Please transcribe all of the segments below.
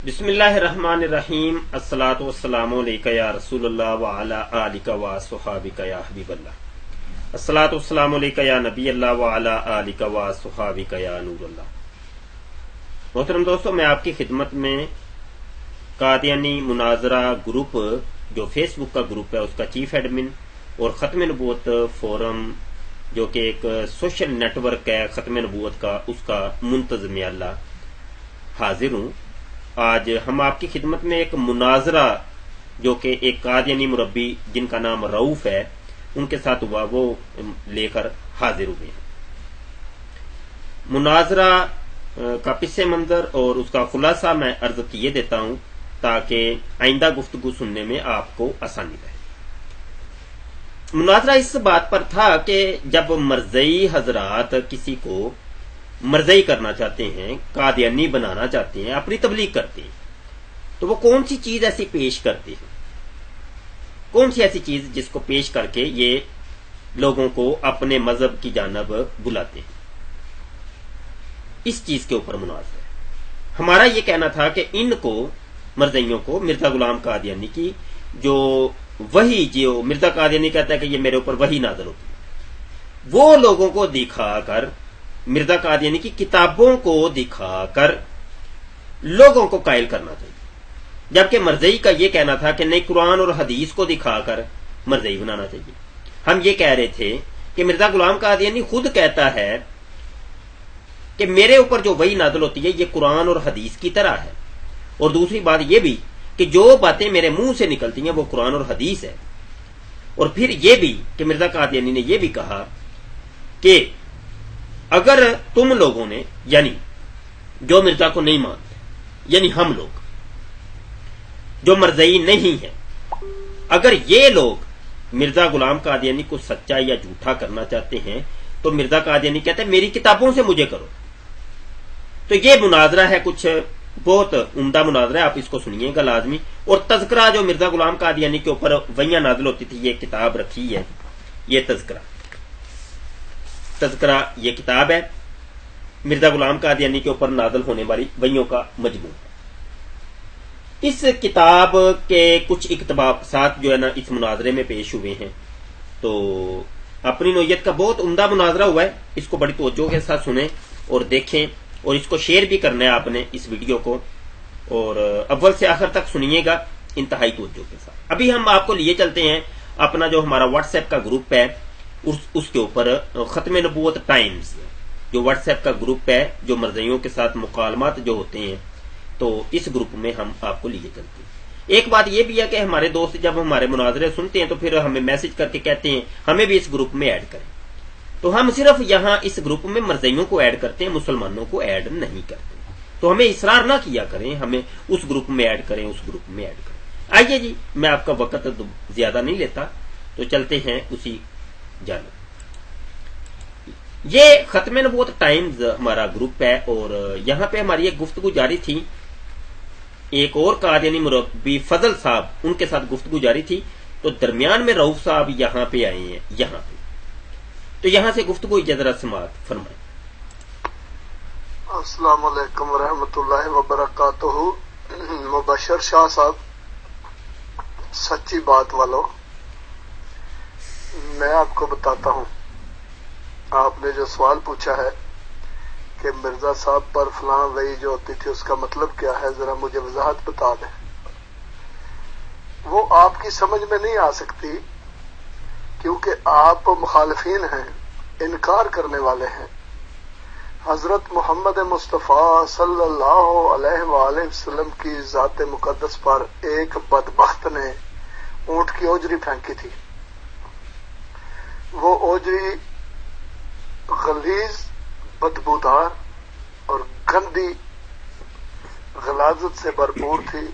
بسم اللہ الرحمن الرحیم الصلاۃ والسلام علیک یا رسول اللہ وعلی آلک و صحابک یا حبیب اللہ الصلاۃ والسلام علیک یا نبی اللہ وعلی آلک و صحابک یا نور اللہ۔ محترم دوستو، میں آپ کی خدمت میں قادیانی مناظرہ گروپ جو فیس بک کا گروپ ہے اس کا چیف ایڈمن اور ختم نبوت فورم جو کہ ایک سوشل نیٹ ورک ہے ختم نبوت کا، اس کا منتظم اللہ حاضر ہوں۔ آج ہم آپ کی خدمت میں ایک مناظرہ جو کہ ایک قادیانی مربی جن کا نام رؤوف ہے ان کے ساتھ ہوا وہ لے کر حاضر ہوئے ہیں۔ مناظرہ کا پس منظر اور اس کا خلاصہ میں عرض کیے دیتا ہوں تاکہ آئندہ گفتگو سننے میں آپ کو آسانی رہے۔ مناظرہ اس بات پر تھا کہ جب مرزئی حضرات کسی کو مرزئی کرنا چاہتے ہیں، قادیانی بنانا چاہتے ہیں، اپنی تبلیغ کرتے ہیں، تو وہ کون سی چیز ایسی پیش کرتے ہیں، کون سی ایسی چیز جس کو پیش کر کے یہ لوگوں کو اپنے مذہب کی جانب بلاتے ہیں۔ اس چیز کے اوپر مناظرہ ہے۔ ہمارا یہ کہنا تھا کہ ان کو مرزئیوں کو مرزا غلام قادیانی کی جو وحی جو مرزا قادیانی کہتا ہے کہ یہ میرے اوپر وحی نازل ہوتی ہے، وہ لوگوں کو دکھا کر، مرزا قادیانی کی کتابوں کو دکھا کر لوگوں کو قائل کرنا چاہیے، جبکہ مرزئی کا یہ کہنا تھا کہ نہیں، قرآن اور حدیث کو دکھا کر مرزئی بنانا چاہیے۔ ہم یہ کہہ رہے تھے کہ مرزا غلام قادیانی خود کہتا ہے کہ میرے اوپر جو وحی نازل ہوتی ہے یہ قرآن اور حدیث کی طرح ہے، اور دوسری بات یہ بھی کہ جو باتیں میرے منہ سے نکلتی ہیں وہ قرآن اور حدیث ہے۔ اور پھر یہ بھی کہ مرزا قادیانی نے یہ بھی کہا کہ اگر تم لوگوں نے، یعنی جو مرزا کو نہیں مانتے، یعنی ہم لوگ جو مرزئی نہیں ہیں، اگر یہ لوگ مرزا غلام قادیانی کو سچا یا جھوٹا کرنا چاہتے ہیں تو مرزا قادیانی کہتے ہیں میری کتابوں سے مجھے کرو۔ تو یہ مناظرہ ہے، کچھ بہت عمدہ مناظرہ ہے، آپ اس کو سنیے گا لازمی۔ اور تذکرہ جو مرزا غلام قادیانی کے اوپر وحیاں نازل ہوتی تھی، یہ کتاب رکھی ہے، یہ تذکرہ یہ کتاب ہے مرزا غلام قادیانی کے اوپر نازل ہونے والی وحیوں کا مجموعہ۔ اس کتاب کے کچھ اقتباسات جو ہے نا اس مناظرے میں پیش ہوئے ہیں، تو اپنی نوعیت کا بہت عمدہ مناظرہ ہوا ہے، اس کو بڑی توجہ کے ساتھ سنیں اور دیکھیں، اور اس کو شیئر بھی کرنا ہے آپ نے اس ویڈیو کو، اور اول سے آخر تک سنیے گا انتہائی توجہ کے ساتھ۔ ابھی ہم آپ کو لیے چلتے ہیں اپنا جو ہمارا واٹس ایپ کا گروپ ہے اس کے اوپر، ختم نبوت ٹائمز جو واٹس ایپ کا گروپ ہے، جو مرزئیوں کے ساتھ مکالمات جو ہوتے ہیں، تو اس گروپ میں ہم آپ کو لیے چلتے ہیں۔ ایک بات یہ بھی ہے کہ ہمارے دوست جب ہمارے مناظرے سنتے ہیں تو پھر ہمیں میسج کر کے کہتے ہیں ہمیں بھی اس گروپ میں ایڈ کریں، تو ہم صرف یہاں اس گروپ میں مرزئیوں کو ایڈ کرتے ہیں، مسلمانوں کو ایڈ نہیں کرتے، تو ہمیں اصرار نہ کیا کریں ہمیں اس گروپ میں ایڈ کریں، اس گروپ میں ایڈ کریں۔ آئیے جی، میں آپ کا وقت زیادہ نہیں لیتا، تو چلتے ہیں اسی جانب۔ یہ ختم نبوت ٹائمز ہمارا گروپ ہے، اور یہاں پہ ہماری ایک گفتگو جاری تھی، ایک اور قادیانی مربی فضل صاحب، ان کے ساتھ گفتگو جاری تھی، تو درمیان میں رؤوف صاحب یہاں پہ آئے ہیں، یہاں پہ، تو یہاں سے گفتگو ذرا سماعت فرمائیں۔ السلام علیکم ورحمۃ اللہ وبرکاتہ۔ مبشر شاہ صاحب، سچی بات والو، میں آپ کو بتاتا ہوں، آپ نے جو سوال پوچھا ہے کہ مرزا صاحب پر فلاں وحی جو ہوتی تھی اس کا مطلب کیا ہے، ذرا مجھے وضاحت بتا دیں۔ وہ آپ کی سمجھ میں نہیں آ سکتی کیونکہ آپ مخالفین ہیں، انکار کرنے والے ہیں۔ حضرت محمد مصطفیٰ صلی اللہ علیہ وآلہ وسلم کی ذات مقدس پر ایک بدبخت نے اونٹ کی اوجری پھینکی تھی۔ وہ اوجری غلیظ، بدبودار اور گندی غلاظت سے بھرپور تھی،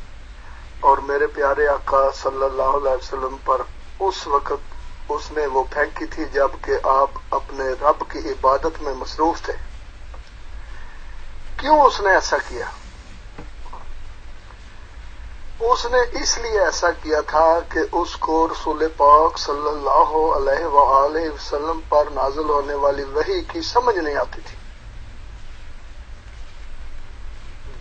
اور میرے پیارے آقا صلی اللہ علیہ وسلم پر اس وقت اس نے وہ پھینکی تھی جب کہ آپ اپنے رب کی عبادت میں مصروف تھے۔ کیوں اس نے ایسا کیا؟ اس نے اس لیے ایسا کیا تھا کہ اس کو رسول پاک صلی اللہ علیہ وآلہ وسلم پر نازل ہونے والی وحی کی سمجھ نہیں آتی تھی۔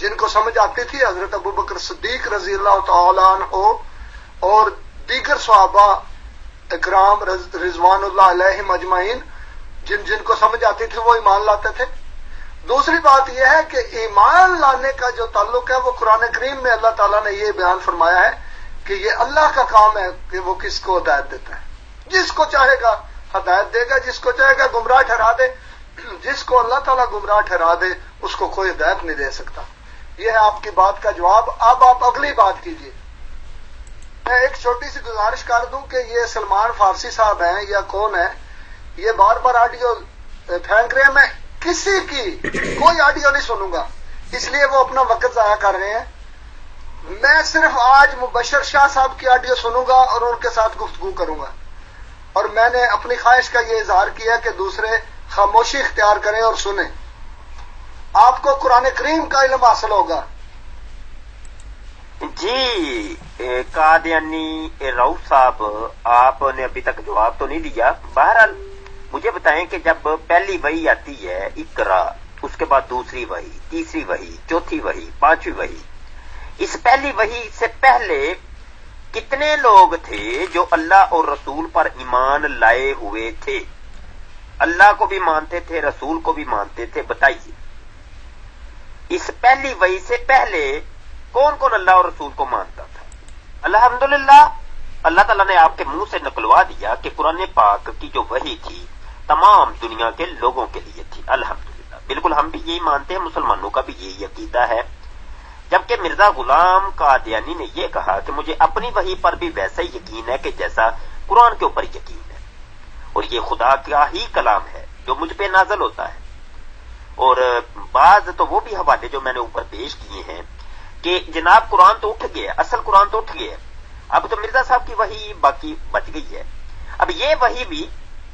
جن کو سمجھ آتی تھی حضرت ابو بکر صدیق رضی اللہ تعالیٰ عنہ اور دیگر صحابہ اکرام رضوان اللہ علیہم اجمعین، جن کو سمجھ آتی تھی وہ ایمان لاتے تھے۔ دوسری بات یہ ہے کہ ایمان لانے کا جو تعلق ہے وہ قرآن کریم میں اللہ تعالیٰ نے یہ بیان فرمایا ہے کہ یہ اللہ کا کام ہے کہ وہ کس کو ہدایت دیتا ہے، جس کو چاہے گا ہدایت دے گا، جس کو چاہے گا گمراہ ٹھہرا دے، جس کو اللہ تعالیٰ گمراہ ٹھہرا دے اس کو کوئی ہدایت نہیں دے سکتا۔ یہ ہے آپ کی بات کا جواب۔ اب آپ اگلی بات کیجیے۔ میں ایک چھوٹی سی گزارش کر دوں کہ یہ سلمان فارسی صاحب ہیں یا کون ہے، یہ بار بار آڈیو پھینک رہے ہیں، میں کسی کی کوئی آڈیو نہیں سنوں گا، اس لیے وہ اپنا وقت ضائع کر رہے ہیں۔ میں صرف آج مبشر شاہ صاحب کی آڈیو سنوں گا اور ان کے ساتھ گفتگو کروں گا، اور میں نے اپنی خواہش کا یہ اظہار کیا کہ دوسرے خاموشی اختیار کریں اور سنیں، آپ کو قرآن کریم کا علم حاصل ہوگا۔ جی قادیانی رؤوف صاحب، آپ نے ابھی تک جواب تو نہیں دیا۔ بہرحال مجھے بتائیں کہ جب پہلی وحی آتی ہے اقرا، اس کے بعد دوسری وحی، تیسری وحی، چوتھی وحی، پانچویں وحی، اس پہلی وحی سے پہلے کتنے لوگ تھے جو اللہ اور رسول پر ایمان لائے ہوئے تھے؟ اللہ کو بھی مانتے تھے، رسول کو بھی مانتے تھے، بتائیے اس پہلی وحی سے پہلے کون کون اللہ اور رسول کو مانتا تھا؟ الحمدللہ اللہ تعالیٰ نے آپ کے منہ سے نکلوا دیا کہ قرآن پاک کی جو وحی تھی تمام دنیا کے لوگوں کے لیے تھی۔ الحمدللہ بالکل ہم بھی یہی مانتے ہیں، مسلمانوں کا بھی یہی عقیدہ ہے۔ جبکہ مرزا غلام قادیانی نے یہ کہا کہ مجھے اپنی وحی پر بھی ویسا ہی یقین ہے کہ جیسا قرآن کے اوپر یقین ہے، اور یہ خدا کا ہی کلام ہے جو مجھ پہ نازل ہوتا ہے۔ اور بعض تو وہ بھی حوالے جو میں نے اوپر پیش کیے ہیں کہ جناب قرآن تو اٹھ گیا، اصل قرآن تو اٹھ گیا، اب تو مرزا صاحب کی وحی باقی بچ گئی ہے۔ اب یہ وحی بھی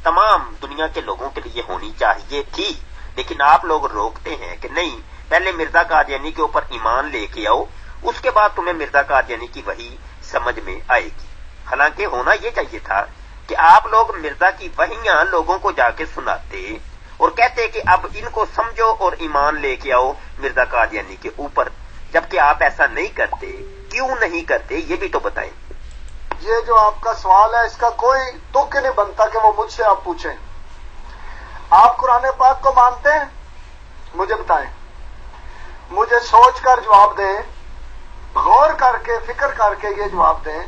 تمام دنیا کے لوگوں کے لیے ہونی چاہیے تھی، لیکن آپ لوگ روکتے ہیں کہ نہیں، پہلے مرزا قادیانی کے اوپر ایمان لے کے آؤ، اس کے بعد تمہیں مرزا قادیانی کی وحی سمجھ میں آئے گی۔ حالانکہ ہونا یہ چاہیے تھا کہ آپ لوگ مرزا کی وحیاں لوگوں کو جا کے سناتے اور کہتے کہ اب ان کو سمجھو اور ایمان لے کے آؤ مرزا قادیانی کے اوپر، جبکہ آپ ایسا نہیں کرتے۔ کیوں نہیں کرتے یہ بھی تو بتائیں۔ یہ جو آپ کا سوال ہے اس کا کوئی تک نہیں بنتا کہ وہ مجھ سے آپ پوچھیں۔ آپ قرآن پاک کو مانتے ہیں؟ مجھے بتائیں، مجھے سوچ کر جواب دیں، غور کر کے فکر کر کے یہ جواب دیں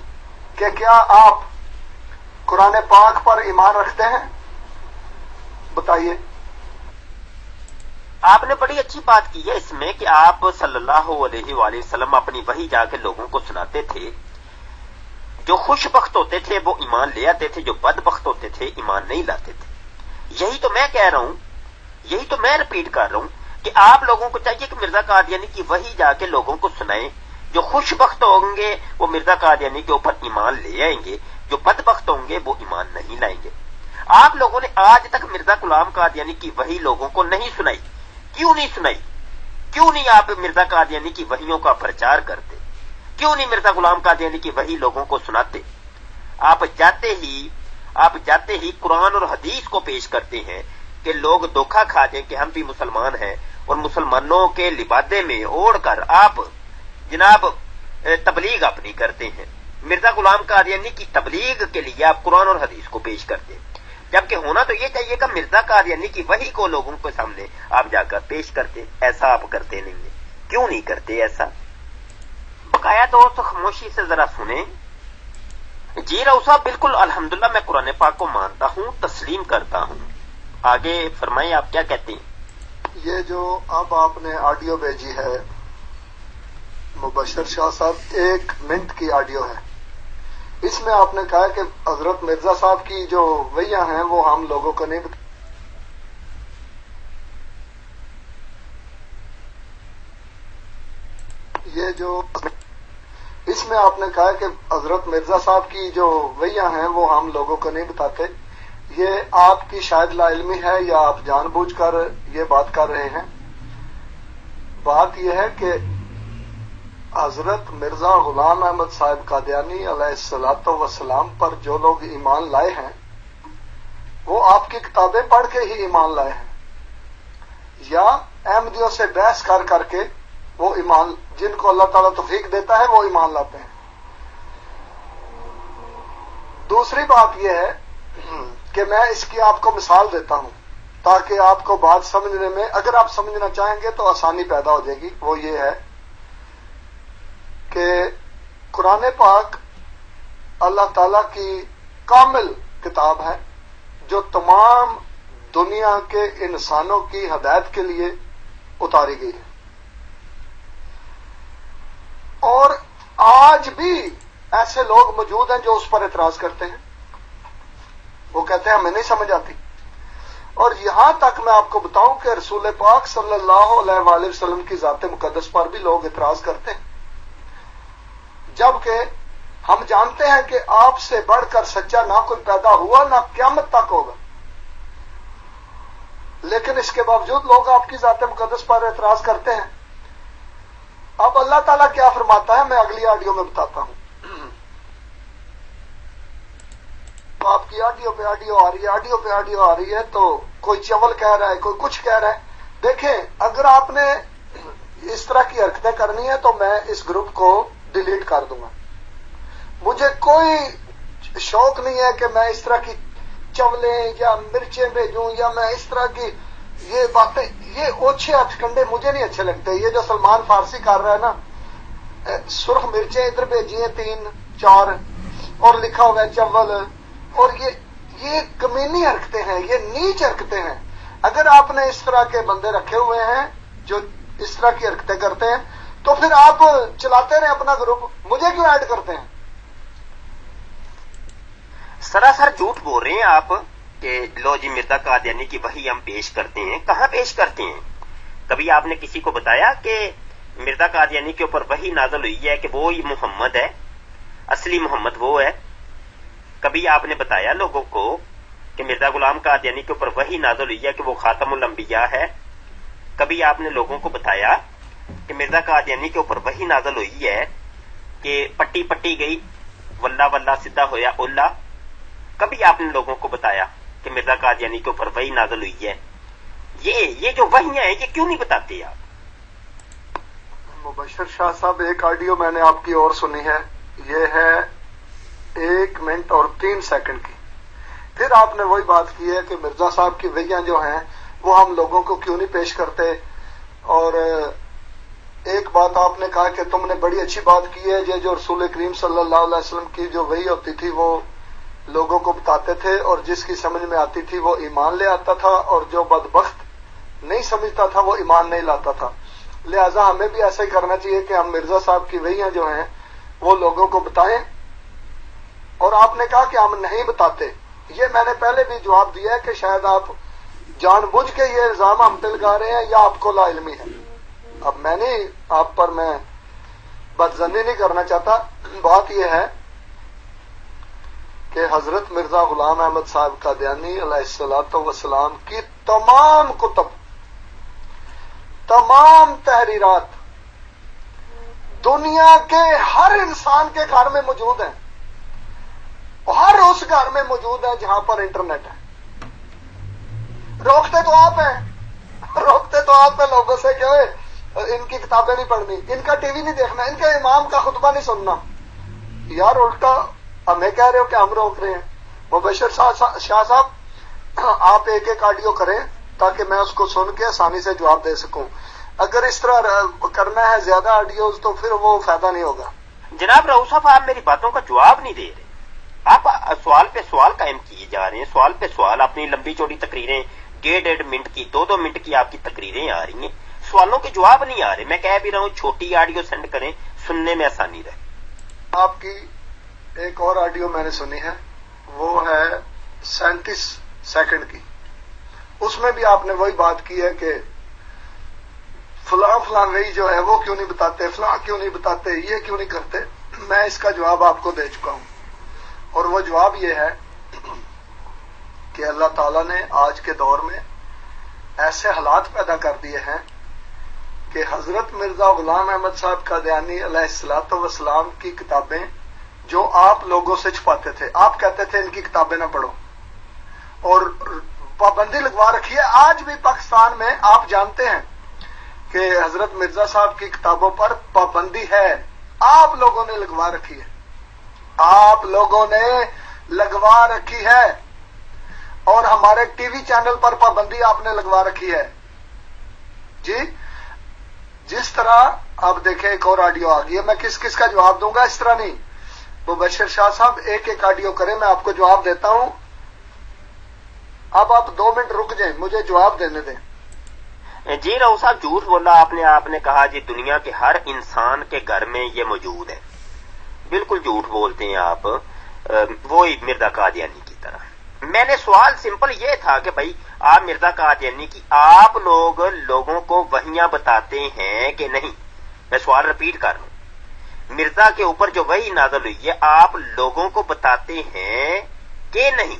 کہ کیا آپ قرآن پاک پر ایمان رکھتے ہیں؟ بتائیے۔ آپ نے بڑی اچھی بات کی ہے اس میں کہ آپ صلی اللہ علیہ وآلہ وسلم اپنی وحی جا کے لوگوں کو سناتے تھے۔ جو خوش بخت ہوتے تھے وہ ایمان لے آتے تھے، جو بد بخت ہوتے تھے ایمان نہیں لاتے تھے۔ یہی تو میں کہہ رہا ہوں، یہی تو میں رپیٹ کر رہا ہوں کہ آپ لوگوں کو چاہیے کہ مرزا قادیانی کی وحی جا کے لوگوں کو سنائیں۔ جو خوش بخت ہوں گے وہ مرزا قادیانی کے اوپر ایمان لے آئیں گے، جو بد بخت ہوں گے وہ ایمان نہیں لائیں گے۔ آپ لوگوں نے آج تک مرزا غلام قادیانی کی وحی لوگوں کو نہیں سنائی۔ کیوں نہیں سنائی؟ کیوں نہیں آپ مرزا قادیانی کی وحیوں کا پرچار کرتے؟ کیوں نہیں مرزا غلام قادیانی کی وحی لوگوں کو سناتے؟ آپ جاتے ہی قرآن اور حدیث کو پیش کرتے ہیں کہ لوگ دھوکہ کھا جائیں کہ ہم بھی مسلمان ہیں، اور مسلمانوں کے لبادے میں اوڑھ کر آپ جناب تبلیغ اپنی کرتے ہیں۔ مرزا غلام قادیانی کی تبلیغ کے لیے آپ قرآن اور حدیث کو پیش کرتے ہیں، جبکہ ہونا تو یہ چاہیے کہ مرزا قادیانی کی وحی کو لوگوں کے سامنے آپ جا کر پیش کرتے۔ ایسا آپ کرتے نہیں ہیں۔ کیوں نہیں کرتے ایسا؟ بقایا دوست خاموشی سے ذرا سنیں۔ جی رؤوف صاحب بالکل الحمدللہ میں قرآن پاک کو مانتا ہوں، تسلیم کرتا ہوں۔ آگے فرمائیں آپ کیا کہتے ہیں؟ یہ جو اب آپ نے آڈیو بھیجی ہے مبشر شاہ صاحب، 1 منٹ کی آڈیو ہے، اس میں آپ نے کہا کہ حضرت مرزا صاحب کی جو وحیاں ہیں وہ ہم لوگوں کو نہیں بتا۔ یہ جو اس میں آپ نے کہا کہ حضرت مرزا صاحب کی جو وحیاں ہیں وہ ہم لوگوں کو نہیں بتاتے، یہ آپ کی شاید لا علمی ہے یا آپ جان بوجھ کر یہ بات کر رہے ہیں۔ بات یہ ہے کہ حضرت مرزا غلام احمد صاحب قادیانی علیہ الصلوۃ والسلام پر جو لوگ ایمان لائے ہیں وہ آپ کی کتابیں پڑھ کے ہی ایمان لائے ہیں، یا احمدیوں سے بحث کر کے وہ ایمان، جن کو اللہ تعالیٰ توفیق دیتا ہے وہ ایمان لاتے ہیں۔ دوسری بات یہ ہے کہ میں اس کی آپ کو مثال دیتا ہوں تاکہ آپ کو بات سمجھنے میں، اگر آپ سمجھنا چاہیں گے تو آسانی پیدا ہو جائے گی۔ وہ یہ ہے کہ قرآن پاک اللہ تعالیٰ کی کامل کتاب ہے جو تمام دنیا کے انسانوں کی ہدایت کے لیے اتاری گئی ہے، اور آج بھی ایسے لوگ موجود ہیں جو اس پر اعتراض کرتے ہیں، وہ کہتے ہیں ہمیں نہیں سمجھ آتی۔ اور یہاں تک میں آپ کو بتاؤں کہ رسول پاک صلی اللہ علیہ وآلہ وسلم کی ذات مقدس پر بھی لوگ اعتراض کرتے ہیں، جبکہ ہم جانتے ہیں کہ آپ سے بڑھ کر سچا نہ کوئی پیدا ہوا نہ قیامت تک ہوگا، لیکن اس کے باوجود لوگ آپ کی ذات مقدس پر اعتراض کرتے ہیں۔ اب اللہ تعالیٰ کیا فرماتا ہے میں اگلی آڈیو میں بتاتا ہوں۔ تو آپ کی آڈیو پہ آڈیو آ رہی ہے، آڈیو پہ آڈیو آ رہی ہے، تو کوئی چول کہہ رہا ہے، کوئی کچھ کہہ رہا ہے۔ دیکھیں، اگر آپ نے اس طرح کی حرکتیں کرنی ہیں تو میں اس گروپ کو ڈیلیٹ کر دوں گا۔ مجھے کوئی شوق نہیں ہے کہ میں اس طرح کی چولیں یا مرچیں بھیجوں یا میں اس طرح کی یہ باتیں، یہ اوچھے ہتھکنڈے مجھے نہیں اچھے لگتے۔ یہ جو سلمان فارسی کر رہا ہے نا، سرخ مرچیں ادھر بھیجی ہیں 3-4 اور لکھا ہوا ہے چول، اور یہ کمینی حرکتیں ہیں، یہ نیچ حرکتیں ہیں۔ اگر آپ نے اس طرح کے بندے رکھے ہوئے ہیں جو اس طرح کی حرکتیں کرتے ہیں تو پھر آپ چلاتے رہیں اپنا گروپ، مجھے کیوں ایڈ کرتے ہیں؟ سراسر جھوٹ بول رہے ہیں آپ کہ لو جی مرزا قادیانی کی وحی ہم پیش کرتے ہیں۔ کہاں پیش کرتے ہیں؟ کبھی آپ نے کسی کو بتایا کہ مرزا قادیانی کے اوپر وحی نازل ہوئی ہے کہ وہ ہی محمد ہے، اصلی محمد وہ ہے؟ کبھی آپ نے بتایا لوگوں کو کہ مرزا غلام قادیانی کے اوپر وحی نازل ہوئی ہے کہ وہ خاتم الانبیاء ہے؟ کبھی آپ نے لوگوں کو بتایا کہ مرزا قادیانی کے اوپر وحی نازل ہوئی ہے کہ پٹی پٹی گئی واللہ واللہ سدھا ہویا اللہ؟ کبھی آپ نے لوگوں کو بتایا کہ مرزا قادیانی کے اوپر وحی نازل ہوئی ہے؟ یہ جو وحیاں ہیں یہ کیوں نہیں بتاتے آپ؟ مبشر شاہ صاحب، ایک آڈیو میں نے آپ کی اور سنی ہے، یہ ہے 1 منٹ اور 3 سیکنڈ کی۔ پھر آپ نے وہی بات کی ہے کہ مرزا صاحب کی وحیاں جو ہیں وہ ہم لوگوں کو کیوں نہیں پیش کرتے، اور ایک بات آپ نے کہا کہ تم نے بڑی اچھی بات کی ہے، یہ جو رسول کریم صلی اللہ علیہ وسلم کی جو وحی ہوتی تھی وہ لوگوں کو بتاتے تھے، اور جس کی سمجھ میں آتی تھی وہ ایمان لے آتا تھا، اور جو بدبخت نہیں سمجھتا تھا وہ ایمان نہیں لاتا تھا۔ لہذا ہمیں بھی ایسا ہی کرنا چاہیے کہ ہم مرزا صاحب کی وحیاں جو ہیں وہ لوگوں کو بتائیں۔ اور آپ نے کہا کہ ہم نہیں بتاتے، یہ میں نے پہلے بھی جواب دیا ہے کہ شاید آپ جان بوجھ کے یہ الزام ہم پہ لگا رہے ہیں یا آپ کو لا علمی ہے۔ اب میں نہیں آپ پر میں بدظنی نہیں کرنا چاہتا، بات یہ ہے کہ حضرت مرزا غلام احمد صاحب قادیانی علیہ الصلوۃ والسلام کی تمام کتب، تمام تحریرات دنیا کے ہر انسان کے گھر میں موجود ہیں، ہر اس گھر میں موجود ہے جہاں پر انٹرنیٹ ہے۔ روکتے تو آپ ہیں، روکتے تو آپ ہیں لوگوں سے کہ ان کی کتابیں نہیں پڑھنی، ان کا ٹی وی نہیں دیکھنا، ان کے امام کا خطبہ نہیں سننا۔ یار الٹا ہمیں کہہ رہے ہو کہ ہم روک رہے ہیں۔ مبشر شاہ صاحب، آپ ایک ایک آڈیو کریں تاکہ میں اس کو سن کے آسانی سے جواب دے سکوں۔ اگر اس طرح کرنا ہے زیادہ آڈیوز تو پھر وہ فائدہ نہیں ہوگا۔ جناب رؤوف صاحب، آپ میری باتوں کا جواب نہیں دے رہے، آپ سوال پہ سوال قائم کیے جا رہے ہیں، سوال پہ سوال، اپنی لمبی چوڑی تقریریں 1.5 منٹ کی 2 منٹ کی آپ کی تقریریں آ رہی ہیں، سوالوں کے جواب نہیں آ رہے۔ میں کہہ بھی رہا ہوں چھوٹی آڈیو سینڈ کریں، سننے میں آسانی رہے۔ آپ کی ایک اور آڈیو میں نے سنی ہے، وہ ہے 37 سیکنڈ کی، اس میں بھی آپ نے وہی بات کی ہے کہ فلاں فلاں وہی جو ہے وہ کیوں نہیں بتاتے، فلاں کیوں نہیں بتاتے، یہ کیوں نہیں کرتے۔ میں اس کا جواب آپ کو دے چکا ہوں، اور وہ جواب یہ ہے کہ اللہ تعالیٰ نے آج کے دور میں ایسے حالات پیدا کر دیے ہیں کہ حضرت مرزا غلام احمد صاحب قادیانی علیہ الصلوۃ والسلام کی کتابیں جو آپ لوگوں سے چھپاتے تھے، آپ کہتے تھے ان کی کتابیں نہ پڑھو، اور پابندی لگوا رکھی ہے۔ آج بھی پاکستان میں آپ جانتے ہیں کہ حضرت مرزا صاحب کی کتابوں پر پابندی ہے، آپ لوگوں نے لگوا رکھی ہے، آپ لوگوں نے لگوا رکھی ہے، اور ہمارے ٹی وی چینل پر پابندی آپ نے لگوا رکھی ہے جی۔ جس طرح آپ دیکھیں ایک اور آڈیو آ گئی ہے، میں کس کس کا جواب دوں گا، اس طرح نہیں، مبشر شاہ صاحب ایک ایک آڈیو کریں، میں آپ کو جواب دیتا ہوں۔ اب آپ 2 منٹ رک جائیں، مجھے جواب دینے دیں۔ جی راؤ صاحب جھوٹ بولا آپ نے کہا جی دنیا کے ہر انسان کے گھر میں یہ موجود ہے، بالکل جھوٹ بولتے ہیں آپ، وہی مرزا قادیانی کی طرح۔ میں نے سوال سمپل یہ تھا کہ بھائی آپ مرزا قادیانی کی آپ لوگوں کو وحیاں بتاتے ہیں کہ نہیں؟ میں سوال رپیٹ کر لوں، مرزا کے اوپر جو وحی نازل ہوئی ہے آپ لوگوں کو بتاتے ہیں کہ نہیں؟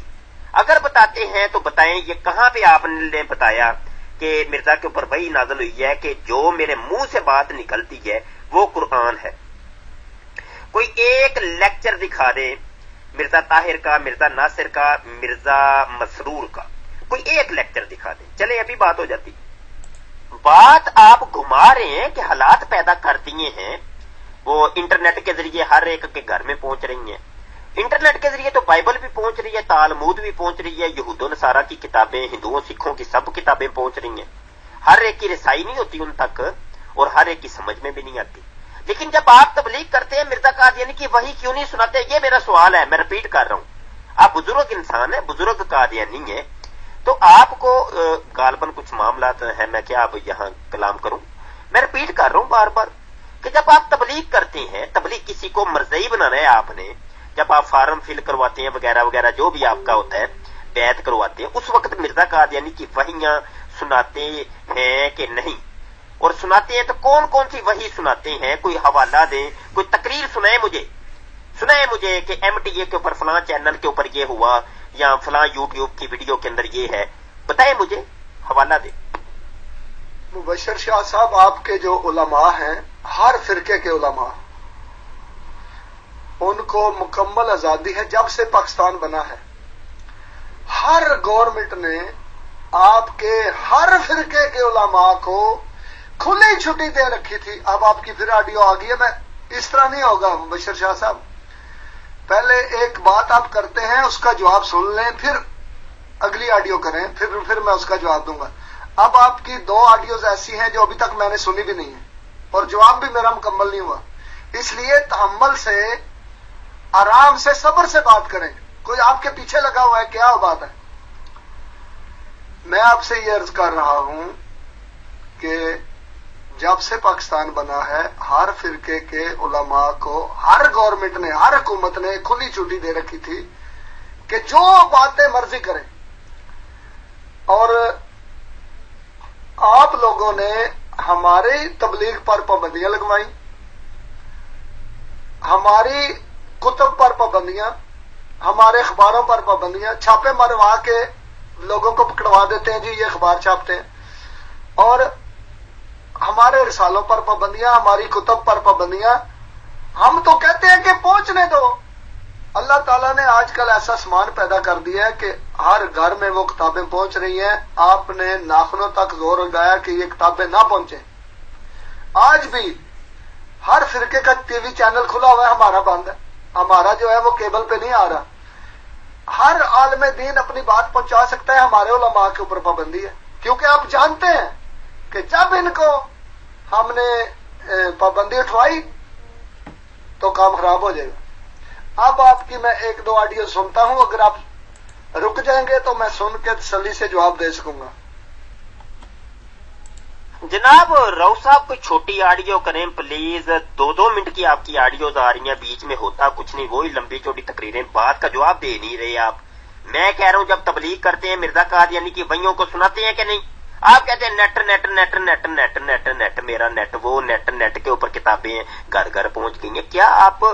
اگر بتاتے ہیں تو بتائیں یہ کہاں پہ آپ نے بتایا کہ مرزا کے اوپر وحی نازل ہوئی ہے کہ جو میرے منہ سے بات نکلتی ہے وہ قرآن ہے؟ کوئی ایک لیکچر دکھا دے، مرزا طاہر کا، مرزا ناصر کا، مرزا مسرور کا، کوئی ایک لیکچر دکھا دیں، چلے ابھی بات ہو جاتی۔ بات آپ گھما رہے ہیں کہ حالات پیدا کر دیے ہیں، وہ انٹرنیٹ کے ذریعے ہر ایک کے گھر میں پہنچ رہی ہیں، انٹرنیٹ کے ذریعے تو بائبل بھی پہنچ رہی ہے، تالمود بھی پہنچ رہی ہے، یہود و نصارہ کی کتابیں، ہندوؤں سکھوں کی سب کتابیں پہنچ رہی ہیں، ہر ایک کی رسائی نہیں ہوتی ان تک اور ہر ایک کی سمجھ میں بھی نہیں آتی۔ لیکن جب آپ تبلیغ کرتے ہیں مرزا قادیانی کی وحی کیوں نہیں سناتے؟ یہ میرا سوال ہے، میں رپیٹ کر رہا ہوں۔ آپ بزرگ انسان ہیں، بزرگ قادیانی ہیں، تو آپ کو غالباً کچھ معاملات ہیں، میں کیا اب یہاں کلام کروں؟ میں رپیٹ کر رہا ہوں بار بار کہ جب آپ تبلیغ کرتے ہیں، تبلیغ کسی کو مرزئی بنانا ہے آپ نے، جب آپ فارم فل کرواتے ہیں وغیرہ وغیرہ جو بھی آپ کا ہوتا ہے، بیعت کرواتے ہیں، اس وقت مرزا قادیانی کی وحیاں سناتے ہیں کہ نہیں؟ اور سناتے ہیں تو کون کون سی وحی سناتے ہیں؟ کوئی حوالہ دیں، کوئی تقریر سنائیں مجھے کہ ایم ٹی اے کے اوپر فلاں چینل کے اوپر یہ ہوا یا فلاں یوٹیوب کی ویڈیو کے اندر یہ ہے، بتائیں مجھے، حوالہ دیں۔ مبشر شاہ صاحب، آپ کے جو علماء ہیں، ہر فرقے کے علماء، ان کو مکمل آزادی ہے جب سے پاکستان بنا ہے۔ ہر گورنمنٹ نے آپ کے ہر فرقے کے علماء کو کھلی چھٹی دے رکھی تھی۔ اب آپ کی پھر آڈیو آ گئی ہے، میں اس طرح نہیں ہوگا مبشر شاہ صاحب، پہلے ایک بات آپ کرتے ہیں، اس کا جواب سن لیں، پھر اگلی آڈیو کریں، پھر میں اس کا جواب دوں گا۔ اب آپ کی 2 آڈیوز ایسی ہیں جو ابھی تک میں نے سنی بھی نہیں ہے اور جواب بھی میرا مکمل نہیں ہوا، اس لیے تحمل سے، آرام سے، صبر سے بات کریں۔ کوئی آپ کے پیچھے لگا ہوا ہے، کیا بات ہے؟ میں آپ سے یہ عرض کر رہا ہوں کہ جب سے پاکستان بنا ہے، ہر فرقے کے علماء کو ہر گورنمنٹ نے، ہر حکومت نے کھلی چھٹی دے رکھی تھی کہ جو باتیں مرضی کریں، اور آپ لوگوں نے ہماری تبلیغ پر پابندیاں لگوائی، ہماری کتب پر پابندیاں، ہمارے اخباروں پر پابندیاں، چھاپے مروا کے لوگوں کو پکڑوا دیتے ہیں، جی یہ اخبار چھاپتے ہیں، اور ہمارے رسالوں پر پابندیاں، ہماری کتب پر پابندیاں۔ ہم تو کہتے ہیں کہ پہنچنے دو۔ اللہ تعالیٰ نے آج کل ایسا سامان پیدا کر دیا ہے کہ ہر گھر میں وہ کتابیں پہنچ رہی ہیں۔ آپ نے ناخنوں تک زور لگایا کہ یہ کتابیں نہ پہنچیں، آج بھی ہر فرقے کا ٹی وی چینل کھلا ہوا ہے، ہمارا بند ہے، ہمارا جو ہے وہ کیبل پہ نہیں آ رہا۔ ہر عالم دین اپنی بات پہنچا سکتا ہے، ہمارے علماء کے اوپر پابندی ہے، کیونکہ آپ جانتے ہیں کہ جب ان کو ہم نے پابندی اٹھوائی تو کام خراب ہو جائے گا۔ اب آپ کی میں 1-2 آڈیو سنتا ہوں، اگر آپ رک جائیں گے تو میں سن کے تسلی سے جواب دے سکوں گا۔ جناب راؤ صاحب کوئی چھوٹی آڈیو کریں پلیز، 2 منٹ کی آپ کی آڈیوز آ رہی ہیں، بیچ میں ہوتا کچھ نہیں، وہی لمبی چوٹی تقریریں، بات کا جواب دے نہیں رہے آپ۔ میں کہہ رہا ہوں جب تبلیغ کرتے ہیں مرزا قادیانی کی وحیوں کو سناتے ہیں کہ نہیں؟ آپ کہتے ہیں net net net net net net net, میرا نیٹ، وہ نیٹ، نیٹ کے اوپر کتابیں ہیں، گھر گھر پہنچ گئی ہیں۔ کیا آپ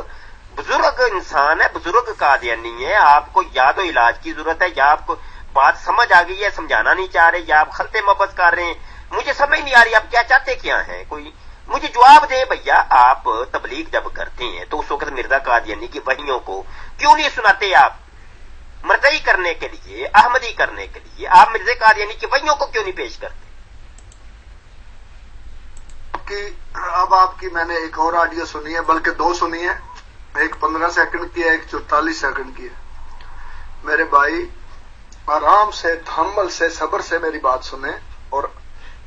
بزرگ انسان ہے، بزرگ قادیانی ہے، آپ کو یا تو علاج کی ضرورت ہے، یا آپ کو بات سمجھ آ گئی ہے، سمجھانا نہیں چاہ رہے، یا آپ خلط مبز کر رہے ہیں؟ مجھے سمجھ نہیں آ رہی آپ کیا چاہتے کیا ہیں، کوئی مجھے جواب دیں بھیا۔ آپ تبلیغ جب کرتے ہیں تو اس وقت مرزا قادیانی کی وحیوں کو کیوں نہیں سناتے؟ آپ مرزئی کرنے کے لیے، احمدی کرنے کے لیے آپ مرزا قادیانی کی وحیوں کو کیوں نہیں پیش کرتے؟ آپ کی میں نے ایک اور آڈیو سنی ہے، بلکہ دو سنی ہے، ایک 15 سیکنڈ کی ہے، ایک 44 سیکنڈ کی ہے۔ میرے بھائی آرام سے، تحمل سے، صبر سے میری بات سنیں، اور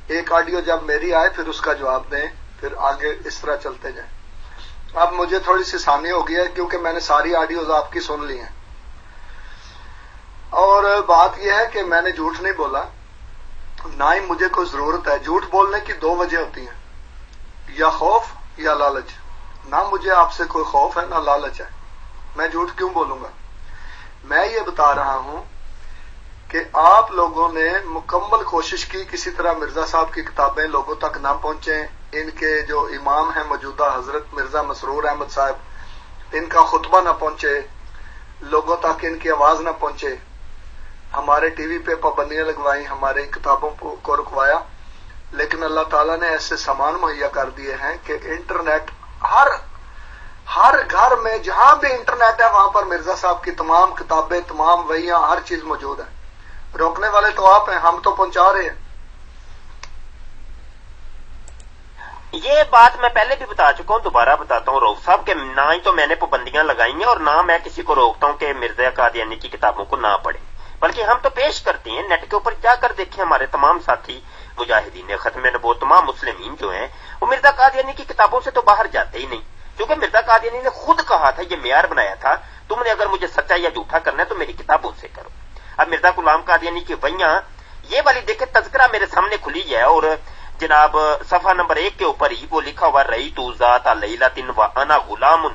ایک آڈیو جب میری آئے پھر اس کا جواب دیں، پھر آگے اس طرح چلتے جائیں۔ اب مجھے تھوڑی سی آسانی ہو گئی ہے کیونکہ میں نے ساری آڈیوز آپ کی سن لی ہیں، اور بات یہ ہے کہ میں نے جھوٹ نہیں بولا، نہ ہی مجھے کوئی ضرورت ہے۔ جھوٹ بولنے کی دو وجہ ہوتی ہیں، یا خوف یا لالچ۔ نہ مجھے آپ سے کوئی خوف ہے نہ لالچ ہے، میں جھوٹ کیوں بولوں گا؟ میں یہ بتا رہا ہوں کہ آپ لوگوں نے مکمل کوشش کی کسی طرح مرزا صاحب کی کتابیں لوگوں تک نہ پہنچیں، ان کے جو امام ہیں موجودہ حضرت مرزا مسرور احمد صاحب، ان کا خطبہ نہ پہنچے لوگوں تک، ان کی آواز نہ پہنچے۔ ہمارے ٹی وی پہ پابندیاں لگوائی، ہمارے کتابوں کو رکوایا، لیکن اللہ تعالیٰ نے ایسے سامان مہیا کر دیے ہیں کہ انٹرنیٹ ہر گھر میں جہاں بھی انٹرنیٹ ہے وہاں پر مرزا صاحب کی تمام کتابیں، تمام وحیاں، ہر چیز موجود ہے۔ روکنے والے تو آپ ہیں، ہم تو پہنچا رہے ہیں۔ یہ بات میں پہلے بھی بتا چکا ہوں، دوبارہ بتاتا ہوں روف صاحب، کہ نہ ہی تو میں نے پابندیاں لگائی ہیں اور نہ میں کسی کو روکتا ہوں کہ مرزا قادیانی کی کتابوں کو نہ پڑھیں، بلکہ ہم تو پیش کرتے ہیں۔ نیٹ کے اوپر جا کر دیکھیں، ہمارے تمام ساتھی مجاہدین ختم نبوت، تمام مسلمین جو ہیں وہ مرزا قادیانی کی کتابوں سے تو باہر جاتے ہی نہیں، کیونکہ مرزا قادیانی نے خود کہا تھا، یہ معیار بنایا تھا، تم نے اگر مجھے سچا یا جھوٹا کرنا ہے تو میری کتابوں سے کرو۔ اب مرزا غلام قادیانی کی وحیاں یہ والی دیکھیں، تذکرہ میرے سامنے کھلی ہے، اور جناب صفحہ نمبر 1 کے اوپر ہی وہ لکھا ہوا رئی تو ذات لیلۃ و انا غلام،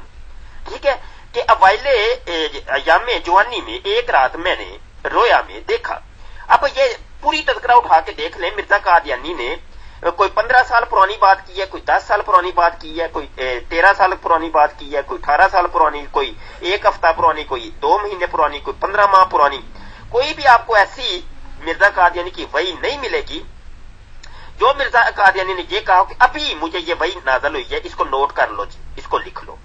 ٹھیک ہے، کہ اوائل ایام جوانی میں ایک رات میں نے رویا میں دیکھا۔ اب یہ پوری تذکرہ اٹھا کے دیکھ لیں، مرزا قادیانی نے کوئی 15 سال پرانی بات کی ہے، کوئی 10 سال پرانی بات کی ہے، کوئی 13 سال پرانی بات کی ہے، کوئی 18 سال پرانی، کوئی ایک ہفتہ پرانی، کوئی 2 مہینے پرانی، کوئی 15 ماہ پرانی۔ کوئی بھی آپ کو ایسی مرزا قادیانی کی وحی نہیں ملے گی جو مرزا قادیانی نے یہ کہا کہ ابھی مجھے یہ وحی نازل ہوئی ہے، اس کو نوٹ کر لو جی، اس کو لکھ لو۔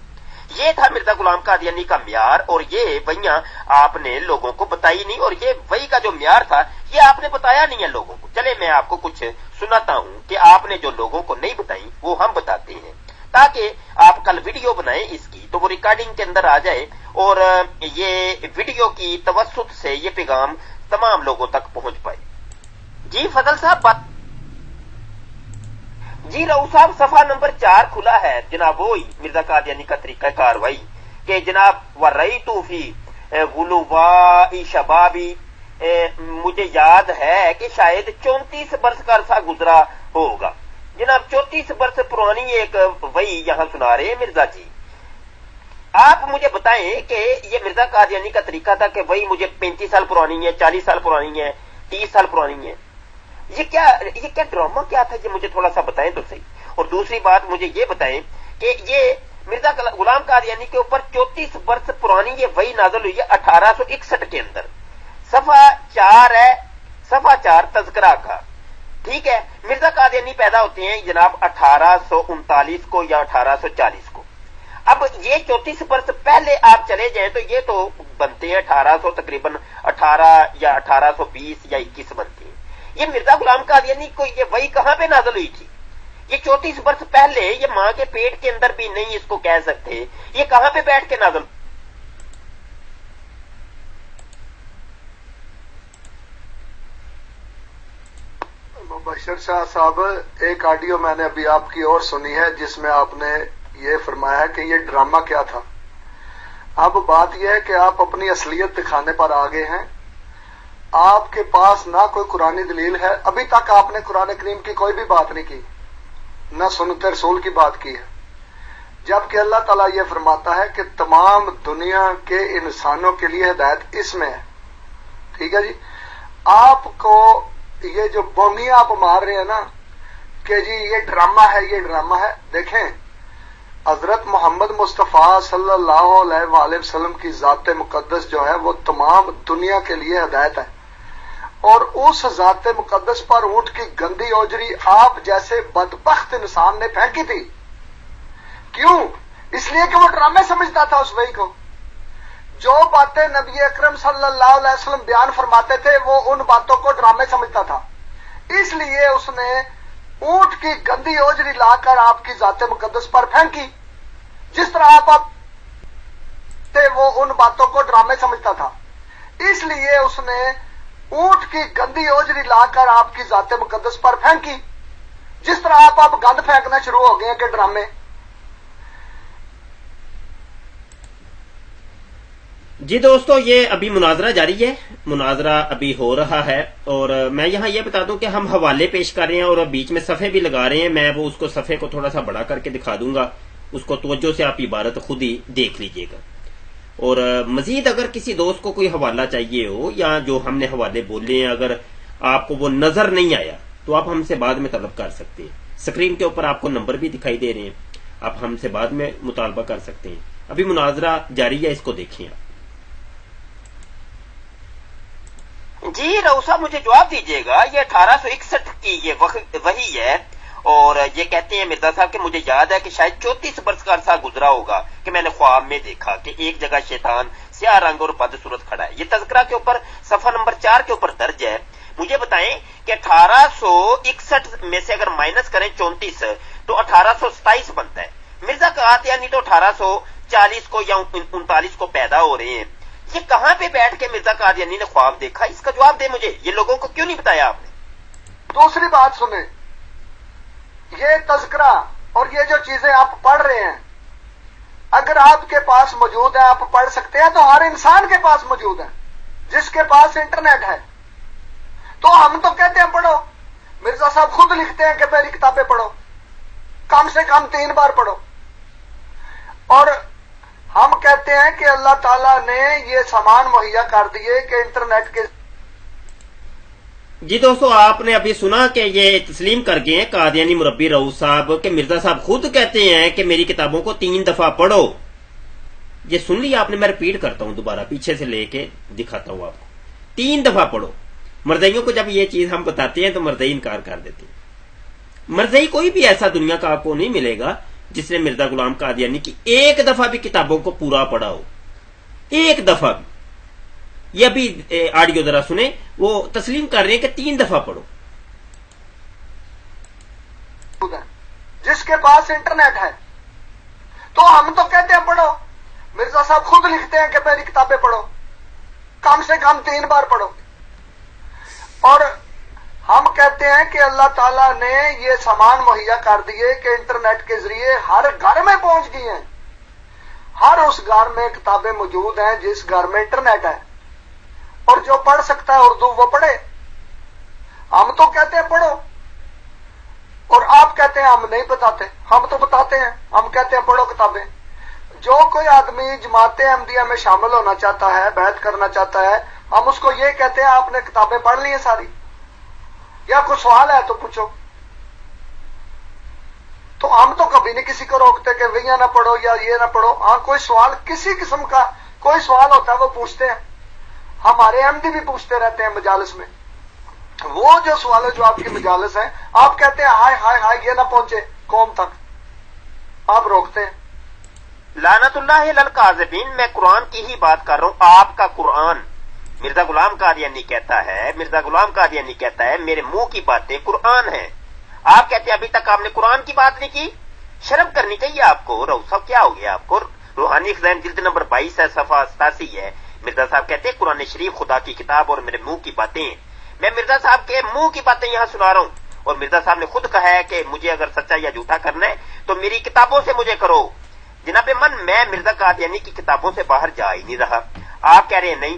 یہ تھا مرزا غلام قادیانی کا معیار، اور یہ وحیاں آپ نے لوگوں کو بتائی نہیں، اور یہ وحی کا جو معیار تھا یہ آپ نے بتایا نہیں ہے لوگوں کو۔ چلے میں آپ کو کچھ سناتا ہوں کہ آپ نے جو لوگوں کو نہیں بتائی وہ ہم بتاتے ہیں، تاکہ آپ کل ویڈیو بنائیں اس کی تو وہ ریکارڈنگ کے اندر آ جائے، اور یہ ویڈیو کی توسط سے یہ پیغام تمام لوگوں تک پہنچ پائے۔ جی فضل صاحب بات، جی رؤ صاحب صفحہ نمبر 4 کھلا ہے جناب، وہی مرزا قادیانی کا طریقہ کاروائی کہ جناب وَرَيْتُ فِي غُلُوَاءِ شَبَابِ، مجھے یاد ہے کہ شاید 34 برس کا عرصہ گزرا ہوگا۔ جناب 34 برس پرانی ایک وحی یہاں سنا رہے ہیں مرزا جی۔ آپ مجھے بتائیں کہ یہ مرزا قادیانی کا طریقہ تھا کہ وہی مجھے 35 سال پرانی ہے، 40 سال پرانی ہے، 30 سال پرانی ہے، یہ کیا ڈرامہ کیا تھا؟ یہ مجھے تھوڑا سا بتائیں تو صحیح۔ اور دوسری بات مجھے یہ بتائیں کہ یہ مرزا غلام قادیانی کے اوپر 34 برس پرانی یہ وحی نازل ہوئی ہے 1861 کے اندر، صفحہ 4 ہے، صفحہ 4 تذکرہ کا، ٹھیک ہے۔ مرزا قادیانی پیدا ہوتے ہیں جناب 1839 کو یا 1840 کو۔ اب یہ 34 برس پہلے آپ چلے جائیں تو یہ تو بنتے ہیں 1800 تقریباً 18 یا 1820 یا 21 بنتے ہیں۔ یہ مرزا غلام قادیانی کو یہ وحی کہاں پہ نازل ہوئی تھی؟ یہ 34 برس پہلے، یہ ماں کے پیٹ کے اندر بھی نہیں اس کو کہہ سکتے، یہ کہاں پہ بیٹھ کے نازل؟ مبشر شاہ صاحب، ایک آڈیو میں نے ابھی آپ کی اور سنی ہے جس میں آپ نے یہ فرمایا کہ یہ ڈرامہ کیا تھا۔ اب بات یہ ہے کہ آپ اپنی اصلیت دکھانے پر آگے ہیں، آپ کے پاس نہ کوئی قرآن دلیل ہے، ابھی تک آپ نے قرآن کریم کی کوئی بھی بات نہیں کی، نہ سنت رسول کی بات کی ہے، جبکہ اللہ تعالیٰ یہ فرماتا ہے کہ تمام دنیا کے انسانوں کے لیے ہدایت اس میں ہے، ٹھیک ہے جی۔ آپ کو یہ جو بونگیاں آپ مار رہے ہیں نا کہ جی یہ ڈرامہ ہے، یہ ڈرامہ ہے، دیکھیں حضرت محمد مصطفیٰ صلی اللہ علیہ وآلہ وسلم کی ذات مقدس جو ہے وہ تمام دنیا کے لیے ہدایت ہے، اور اس ذات مقدس پر اونٹ کی گندی اوجری آپ جیسے بدبخت انسان نے پھینکی تھی۔ کیوں؟ اس لیے کہ وہ ڈرامے سمجھتا تھا اس وحی کو۔ جو باتیں نبی اکرم صلی اللہ علیہ وسلم بیان فرماتے تھے وہ ان باتوں کو ڈرامے سمجھتا تھا، اس لیے اس نے اونٹ کی گندی اوجری لا کر آپ کی ذات مقدس پر پھینکی، جس طرح آپ وہ ان باتوں کو ڈرامے سمجھتا تھا، اس لیے اس نے اونٹ کی گندی اوجری لا کر آپ کی ذات مقدس پر پھینکی، جس طرح آپ گند پھینکنا شروع ہو گئے کہ ڈرامے۔ جی دوستو، یہ ابھی مناظرہ جاری ہے، مناظرہ ابھی ہو رہا ہے، اور میں یہاں یہ بتا دوں کہ ہم حوالے پیش کر رہے ہیں اور بیچ میں صفحے بھی لگا رہے ہیں۔ میں وہ اس کو صفحے کو تھوڑا سا بڑا کر کے دکھا دوں گا، اس کو توجہ سے آپ عبارت خود ہی دیکھ لیجئے گا۔ اور مزید اگر کسی دوست کو کوئی حوالہ چاہیے ہو، یا جو ہم نے حوالے بولے ہیں اگر آپ کو وہ نظر نہیں آیا تو آپ ہم سے بعد میں طلب کر سکتے ہیں۔ اسکرین کے اوپر آپ کو نمبر بھی دکھائی دے رہے ہیں، آپ ہم سے بعد میں مطالبہ کر سکتے ہیں۔ ابھی مناظرہ جاری ہے، اس کو دیکھیں آپ۔ جی رؤوف صاحب، مجھے جواب دیجیے گا، یہ 1861 کی یہ وحی ہے، اور یہ کہتے ہیں مرزا صاحب کہ مجھے یاد ہے کہ شاید 34 برس کا عرصہ گزرا ہوگا کہ میں نے خواب میں دیکھا کہ ایک جگہ شیطان سیاہ رنگ اور بد صورت کھڑا ہے۔ یہ تذکرہ کے اوپر صفحہ نمبر 4 کے اوپر درج ہے۔ مجھے بتائیں کہ 1861 میں سے اگر مائنس کریں 34 تو 1827 بنتا ہے۔ مرزا قادیانی تو 1840 کو یا 39 کو پیدا ہو رہے ہیں۔ یہ کہاں پہ بیٹھ کے مرزا قادیانی نے خواب دیکھا؟ اس کا جواب دے مجھے، یہ لوگوں کو کیوں نہیں بتایا آپ نے؟ دوسری بات سنیں، یہ تذکرہ اور یہ جو چیزیں آپ پڑھ رہے ہیں اگر آپ کے پاس موجود ہے، آپ پڑھ سکتے ہیں، تو ہر انسان کے پاس موجود ہے جس کے پاس انٹرنیٹ ہے۔ تو ہم تو کہتے ہیں پڑھو، مرزا صاحب خود لکھتے ہیں کہ میری کتابیں پڑھو، کم سے کم 3 بار پڑھو، اور ہم کہتے ہیں کہ اللہ تعالیٰ نے یہ سامان مہیا کر دیے کہ انٹرنیٹ کے۔ جی دوستو، آپ نے ابھی سنا کہ یہ تسلیم کر گئے ہیں قادیانی مربی رؤوف صاحب کہ مرزا صاحب خود کہتے ہیں کہ میری کتابوں کو 3 دفعہ پڑھو۔ یہ سن لیا آپ نے، میں ریپیٹ کرتا ہوں، دوبارہ پیچھے سے لے کے دکھاتا ہوں آپ کو۔ 3 دفعہ پڑھو۔ مرزائیوں کو جب یہ چیز ہم بتاتے ہیں تو مرزائی انکار کر دیتے ہیں۔ مرزائی کوئی بھی ایسا دنیا کا آپ کو نہیں ملے گا جس نے مرزا غلام قادیانی کی ایک دفعہ بھی کتابوں کو پورا پڑھا ہو، ایک دفعہ بھی۔ یہ ابھی آڈیو ذرا سنیں، وہ تسلیم کر رہے ہیں کہ 3 دفعہ پڑھو۔ جس کے پاس انٹرنیٹ ہے، تو ہم تو کہتے ہیں پڑھو، مرزا صاحب خود لکھتے ہیں کہ میری کتابیں پڑھو، کم سے کم 3 بار پڑھو، اور ہم کہتے ہیں کہ اللہ تعالیٰ نے یہ سامان مہیا کر دیے کہ انٹرنیٹ کے ذریعے ہر گھر میں پہنچ گئی ہیں، ہر اس گھر میں کتابیں موجود ہیں جس گھر میں انٹرنیٹ ہے، اور جو پڑھ سکتا ہے اردو وہ پڑھے۔ ہم تو کہتے ہیں پڑھو، اور آپ کہتے ہیں ہم نہیں بتاتے، ہم تو بتاتے ہیں، ہم کہتے ہیں پڑھو کتابیں۔ جو کوئی آدمی جماعت احمدیہ میں شامل ہونا چاہتا ہے، بیعت کرنا چاہتا ہے، ہم اس کو یہ کہتے ہیں آپ نے کتابیں پڑھ لی ہیں ساری، یا کوئی سوال ہے تو پوچھو۔ تو ہم تو کبھی نہیں کسی کو روکتے کہ وہاں نہ پڑھو یا یہ نہ پڑھو۔ ہاں، کوئی سوال کسی قسم کا کوئی سوال ہوتا ہے وہ پوچھتے ہیں، ہمارے احمدی بھی پوچھتے رہتے ہیں مجالس میں۔ وہ جو سوال ہے جو آپ کی مجالس ہیں، آپ کہتے ہیں ہائے ہائے ہائے یہ نہ پہنچے قوم تک، آپ روکتے ہیں۔ لعنت اللہ علی الکاذبین، میں قرآن کی ہی بات کر رہا ہوں، آپ کا قرآن۔ مرزا غلام قادیانی کہتا ہے، مرزا غلام قادیانی کہتا ہے میرے منہ کی باتیں قرآن ہیں۔ آپ کہتے ہیں ابھی تک آپ نے قرآن کی بات نہیں کی، شرم کرنی چاہیے آپ کو۔ رؤوف صاحب کیا ہو گیا آپ کو؟ روحانی خزائن جلد نمبر 22 ہے، صفحہ 87 ہے۔ مرزا صاحب کہتے ہیں قرآن شریف خدا کی کتاب اور میرے منہ کی باتیں ہیں۔ میں مرزا صاحب کے منہ کی باتیں یہاں سنا رہا ہوں، اور مرزا صاحب نے خود کہا ہے کہ مجھے اگر سچا یا جھوٹا کرنا ہے تو میری کتابوں سے مجھے کرو۔ جناب من، میں مرزا قادیانی کی کتابوں سے باہر جا ہی نہیں رہا۔ آپ کہہ رہے ہیں نہیں،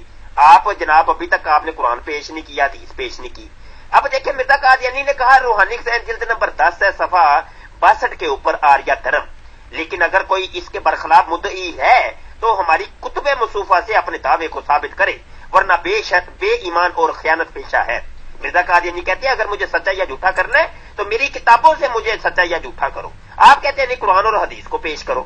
آپ جناب ابھی تک آپ نے قرآن پیش نہیں کیا، حدیث پیش نہیں کی۔ اب دیکھیں مرزا قادیانی نے کہا روحانی خزائن جلد نمبر 10 ہے، صفحہ 62 کے اوپر آریہ دھرم، لیکن اگر کوئی اس کے برخلاف مدعی ہے تو ہماری کتب مصوفہ سے اپنے دعوے کو ثابت کرے، ورنہ بے شک بے ایمان اور خیانت پیشہ ہے۔ مرزا قادیانی کہتے ہیں اگر مجھے سچا یا جھوٹا کرنا ہے تو میری کتابوں سے مجھے سچا یا جھوٹا کرو۔ آپ کہتے ہیں نہیں، قرآن اور حدیث کو پیش کرو۔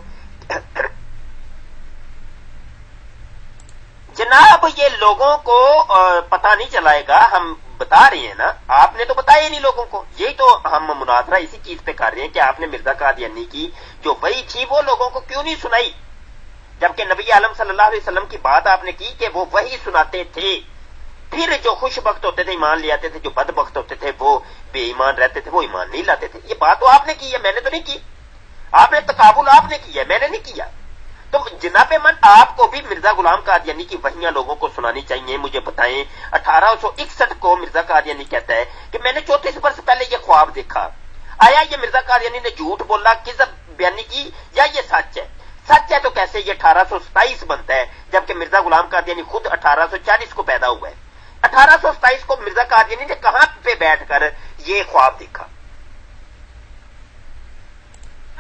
جناب یہ لوگوں کو پتہ نہیں چلائے گا، ہم بتا رہے ہیں نا، آپ نے تو بتایا نہیں لوگوں کو۔ یہی تو ہم مناظرہ اسی چیز پہ کر رہے ہیں کہ آپ نے مرزا قادیانی کی جو وحی تھی وہ لوگوں کو کیوں نہیں سنائی، جبکہ نبی عالم صلی اللہ علیہ وسلم کی بات آپ نے کی کہ وہ وحی سناتے تھے، پھر جو خوش بخت ہوتے تھے ایمان لے آتے تھے، جو بد بخت ہوتے تھے وہ بے بے ایمان رہتے تھے وہ ایمان نہیں لاتے تھے. یہ بات تو آپ نے کی ہے, میں نے تو نہیں کی. آپ نے تقابل آپ نے کیا ہے, میں نے نہیں کیا. تو جناب من آپ کو بھی مرزا غلام قادیانی کی وحیاں لوگوں کو سنانی چاہیے. مجھے بتائیں 1861 کو مرزا قادیانی کہتا ہے کہ میں نے 34 برس پہلے یہ خواب دیکھا. آیا یہ مرزا قادیانی نے جھوٹ بولا, کذب بیانی کی, یا یہ سچ ہے؟ سچ ہے تو کیسے یہ 1827 بنتا ہے جبکہ مرزا غلام قادیانی خود 1840 کو پیدا ہوا ہے. 1827 کو مرزا قادیانی نے کہاں پہ بیٹھ کر یہ خواب دیکھا؟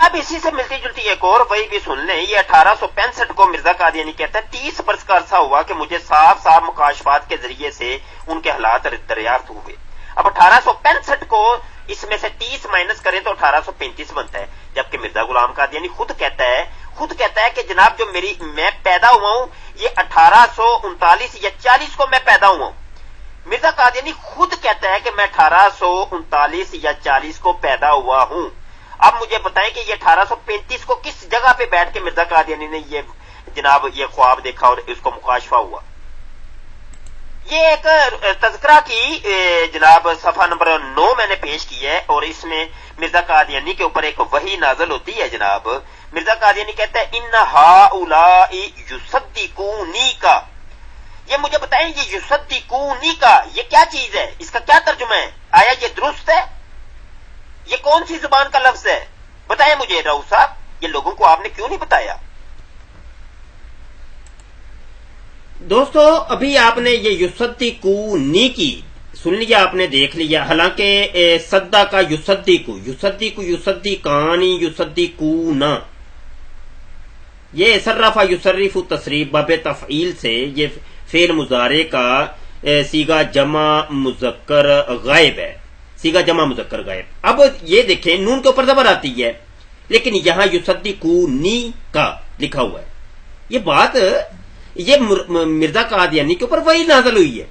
اب اسی سے ملتی جلتی ایک اور وہی بھی سن لیں. یہ 1865 کو مرزا قادیانی کہتا ہے 30 برس کا عرصہ ہوا کہ مجھے صاف صاف مکاشفات کے ذریعے سے ان کے حالات دریافت ہوئے. اب 1865 کو اس میں سے 30 مائنس کریں تو 1835 بنتا ہے, جبکہ مرزا غلام قادیانی خود کہتا ہے کہ جناب جو میں پیدا ہوا ہوں یہ 1839 یا 40 کو میں پیدا ہوا ہوں. مرزا قادیانی خود کہتا ہے کہ میں 1839 یا 40 کو پیدا ہوا ہوں. اب مجھے بتائیں کہ یہ 1835 کو کس جگہ پہ بیٹھ کے مرزا قادیانی نے یہ خواب دیکھا اور اس کو مکاشفہ ہوا. یہ ایک تذکرہ کی جناب صفحہ نمبر 9 میں نے پیش کی ہے, اور اس میں مرزا قادیانی کے اوپر ایک وحی نازل ہوتی ہے. جناب مرزا قادیانی کہتا ہے ان ہؤلاء یصدقونی کا. یہ مجھے بتائیں یہ یصدقونی کا یہ کیا چیز ہے, اس کا کیا ترجمہ ہے؟ آیا یہ درست ہے؟ یہ کون سی زبان کا لفظ ہے؟ بتائیں مجھے رؤوف صاحب, یہ لوگوں کو آپ نے کیوں نہیں بتایا؟ دوستو ابھی آپ نے یہ یصدقونی کی سن لیا, آپ نے دیکھ لیا. حالانکہ صدا کا یصدقانی یصدقونا, یہ صرف یصرف تصریف باب تفعیل سے یہ فعل مضارع کا صیغہ جمع مذکر غائب ہے, صیغہ جمع مذکر غائب. اب یہ دیکھیں نون کے اوپر زبر آتی ہے لیکن یہاں یصدقونی کا لکھا ہوا ہے. یہ بات یہ مرزا قادیانی کے اوپر وہی نازل ہوئی ہے.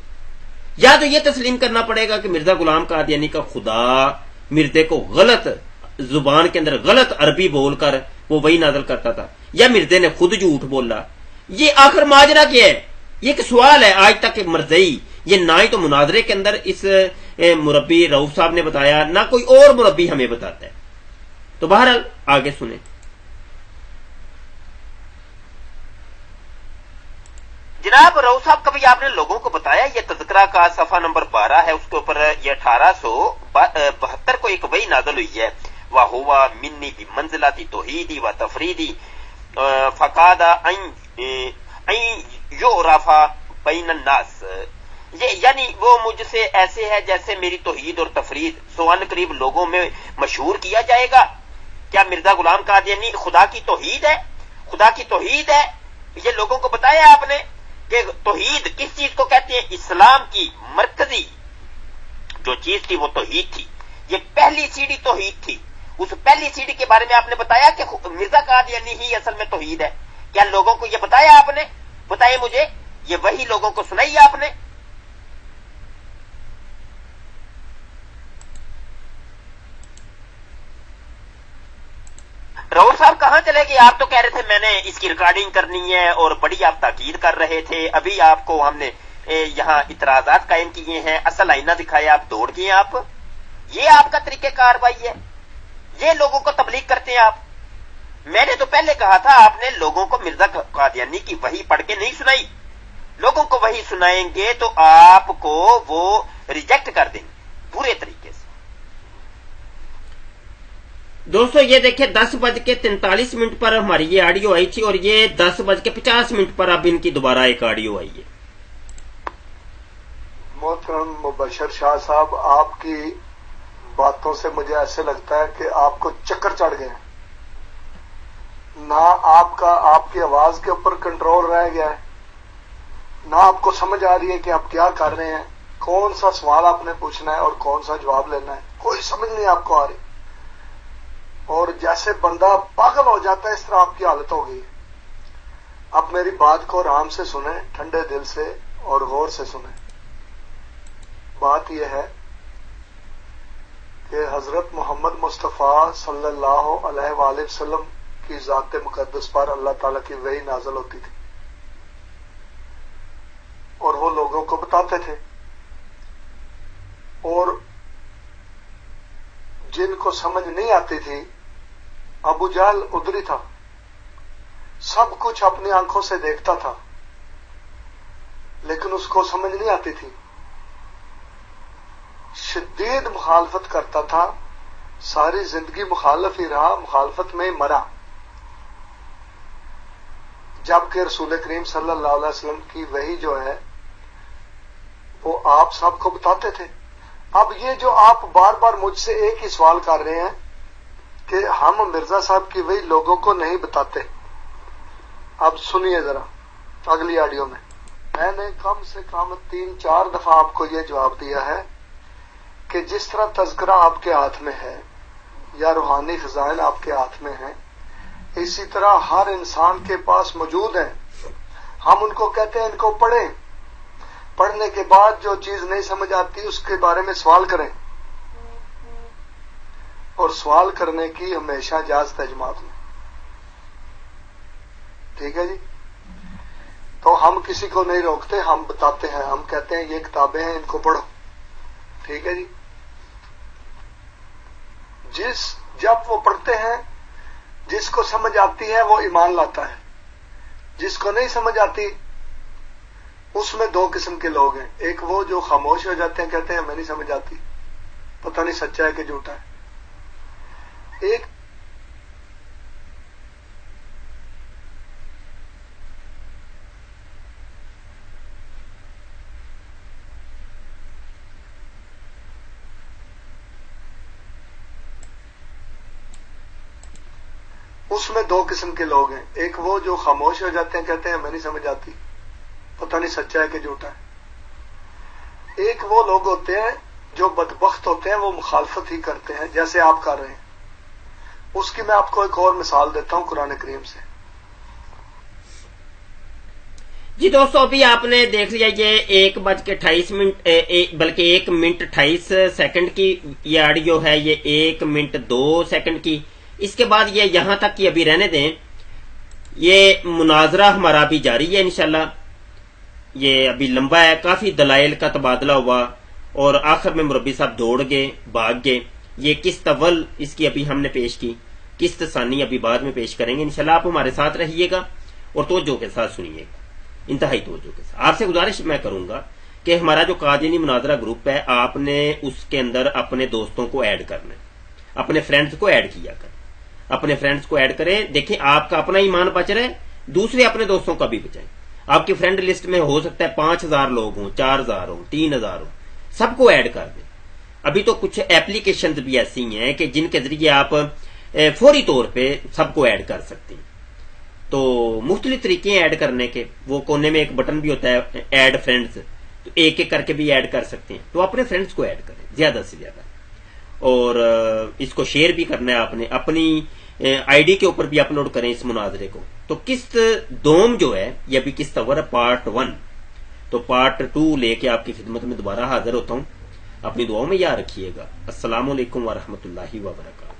یا تو یہ تسلیم کرنا پڑے گا کہ مرزا غلام قادیانی کا خدا مردے کو غلط زبان کے اندر غلط عربی بول کر وہ وہی نازل کرتا تھا, یا مردے نے خود جھوٹ بولا. یہ آخر ماجرا کیا ہے؟ یہ ایک سوال ہے آج تک مرزئی. یہ نہ ہی تو مناظرے کے اندر اس مربی رؤوف صاحب نے بتایا, نہ کوئی اور مربی ہمیں بتاتا ہے. تو بہرحال آگے سنیں. جناب رؤوف صاحب کبھی آپ نے لوگوں کو بتایا یہ تذکرہ کا صفحہ نمبر 12 ہے, اس کے اوپر یہ 1872 کو ایک وحی نازل ہوئی ہے. وَهُوَ مِنِّي بِمَنزِلَةِ تَوْحِيدِ وَتَفْرِيدِ فَقَادَ أَن يُعْرَفَ بَيْنَ النَّاسِ. یعنی وہ مجھ سے ایسے ہے جیسے میری توحید اور تفرید سوان قریب لوگوں میں مشہور کیا جائے گا. کیا مرزا غلام قادیانی خدا کی توحید ہے؟ خدا کی توحید ہے, یہ لوگوں کو بتایا آپ نے کہ توحید کس چیز کو کہتے ہیں؟ اسلام کی مرکزی جو چیز تھی وہ توحید تھی. یہ پہلی سیڑھی توحید تھی. اس پہلی سیڑھی کے بارے میں آپ نے بتایا کہ مرزا قادیانی ہی اصل میں توحید ہے. کیا لوگوں کو یہ بتایا آپ نے؟ بتائیں مجھے, یہ وہی لوگوں کو سنائی آپ نے؟ رؤوف صاحب کہاں چلے گئے؟ آپ تو کہہ رہے تھے میں نے اس کی ریکارڈنگ کرنی ہے اور بڑی آپ تاکید کر رہے تھے. ابھی آپ کو ہم نے یہاں اعتراضات قائم کیے ہیں, اصل آئینہ دکھایا, آپ دوڑ گئے. آپ یہ آپ کا طریقہ کاروائی ہے, یہ لوگوں کو تبلیغ کرتے ہیں آپ. میں نے تو پہلے کہا تھا آپ نے لوگوں کو مرزا قادیانی کی وحی پڑھ کے نہیں سنائی. لوگوں کو وحی سنائیں گے تو آپ کو وہ ریجیکٹ کر دیں گے پورے طریقے سے. دوستو یہ دیکھیں 10:43 پر ہماری یہ آڈیو آئی تھی اور یہ 10:50 پر اب ان کی دوبارہ ایک آڈیو آئی ہے. محترم مبشر شاہ صاحب, آپ کی باتوں سے مجھے ایسے لگتا ہے کہ آپ کو چکر چڑھ گئے. نہ آپ کی آواز کے اوپر کنٹرول رہ گیا ہے, نہ آپ کو سمجھ آ رہی ہے کہ آپ کیا کر رہے ہیں, کون سا سوال آپ نے پوچھنا ہے اور کون سا جواب لینا ہے, کوئی سمجھ نہیں آپ کو آ رہی. اور جیسے بندہ پاگل ہو جاتا ہے اس طرح آپ کی حالت ہو گئی. اب میری بات کو آرام سے سنیں, ٹھنڈے دل سے اور غور سے سنیں. بات یہ ہے کہ حضرت محمد مصطفیٰ صلی اللہ علیہ وآلہ وسلم کی ذات مقدس پر اللہ تعالیٰ کی وحی نازل ہوتی تھی اور وہ لوگوں کو بتاتے تھے. اور جن کو سمجھ نہیں آتی تھی، ابو جہل ادھر ہی تھا، سب کچھ اپنی آنکھوں سے دیکھتا تھا لیکن اس کو سمجھ نہیں آتی تھی، شدید مخالفت کرتا تھا، ساری زندگی مخالف ہی رہا، مخالفت میں ہی مرا، جبکہ رسول کریم صلی اللہ علیہ وسلم کی وحی جو ہے وہ آپ سب کو بتاتے تھے۔ اب یہ جو آپ بار بار مجھ سے ایک ہی سوال کر رہے ہیں کہ ہم مرزا صاحب کی وحی لوگوں کو نہیں بتاتے، اب سنیے ذرا اگلی آڈیو میں نے کم سے کم 3-4 دفعہ آپ کو یہ جواب دیا ہے کہ جس طرح تذکرہ آپ کے ہاتھ میں ہے یا روحانی خزائن آپ کے ہاتھ میں ہیں، اسی طرح ہر انسان کے پاس موجود ہیں۔ ہم ان کو کہتے ہیں ان کو پڑھیں، پڑھنے کے بعد جو چیز نہیں سمجھ آتی اس کے بارے میں سوال کریں، اور سوال کرنے کی ہمیشہ اجازت ہے جماعت میں، ٹھیک ہے جی؟ تو ہم کسی کو نہیں روکتے، ہم بتاتے ہیں، ہم کہتے ہیں یہ کتابیں ہیں ان کو پڑھو، ٹھیک ہے جی؟ جب وہ پڑھتے ہیں، جس کو سمجھ آتی ہے وہ ایمان لاتا ہے، جس کو نہیں سمجھ آتی اس میں 2 قسم کے لوگ ہیں، ایک وہ جو خاموش ہو جاتے ہیں، کہتے ہیں ہمیں نہیں سمجھ آتی، پتہ نہیں سچا ہے کہ جھوٹا ہے، ایک اس میں 2 قسم کے لوگ ہیں، ایک وہ جو خاموش ہو جاتے ہیں، کہتے ہیں ہمیں نہیں سمجھ آتی، پتہ نہیں سچا ہے کہ جھوٹا ہے، ایک وہ لوگ ہوتے ہیں جو بدبخت ہوتے ہیں، وہ مخالفت ہی کرتے ہیں جیسے آپ کر رہے ہیں۔ اس کی میں آپ کو ایک اور مثال دیتا ہوں قرآن کریم سے۔ جی دوستو، ابھی آپ نے دیکھ لیا یہ 1:28 بلکہ 1:28 کی یہ آڈیو ہے، یہ 1:02 کی۔ اس کے بعد یہ یہاں تک کہ ابھی رہنے دیں، یہ مناظرہ ہمارا بھی جاری ہے انشاءاللہ، یہ ابھی لمبا ہے، کافی دلائل کا تبادلہ ہوا اور آخر میں مربی صاحب دوڑ گئے، بھاگ گئے۔ یہ قسط اول اس کی ابھی ہم نے پیش کی، قسط ثانی ابھی بعد میں پیش کریں گے انشاءاللہ۔ آپ ہمارے ساتھ رہیے گا اور توجہ کے ساتھ سنیے گا، انتہائی توجہ کے ساتھ۔ آپ سے گزارش میں کروں گا کہ ہمارا جو قادیانی مناظرہ گروپ ہے، آپ نے اس کے اندر اپنے دوستوں کو ایڈ کرنا ہے، اپنے فرینڈز کو ایڈ کیا کریں، اپنے فرینڈز کو ایڈ کریں۔ دیکھیں آپ کا اپنا ایمان بچ رہا ہے، دوسرے اپنے دوستوں کا بھی بچائیں۔ آپ کی فرینڈ لسٹ میں ہو سکتا ہے 5000 لوگ ہوں، 4000 ہوں، 3000 ہوں، سب کو ایڈ کر دیں۔ ابھی تو کچھ ایپلیکیشنز بھی ایسی ہیں کہ جن کے ذریعے آپ فوری طور پہ سب کو ایڈ کر سکتے ہیں۔ تو مختلف طریقے ہیں ایڈ کرنے کے، وہ کونے میں ایک بٹن بھی ہوتا ہے ایڈ فرینڈز، تو ایک ایک کر کے بھی ایڈ کر سکتے ہیں۔ تو اپنے فرینڈز کو ایڈ کریں زیادہ سے زیادہ، اور اس کو شیئر بھی کرنا ہے آپ نے، اپنی آئی ڈی کے اوپر بھی اپلوڈ کریں اس مناظرے کو۔ تو قسط دوم جو ہے یہ ابھی قسط اول ہے، پارٹ 1، تو پارٹ 2 لے کے آپ کی خدمت میں دوبارہ حاضر ہوتا ہوں۔ اپنی دعاؤں میں یاد رکھیے گا۔ السلام علیکم ورحمۃ اللہ وبرکاتہ۔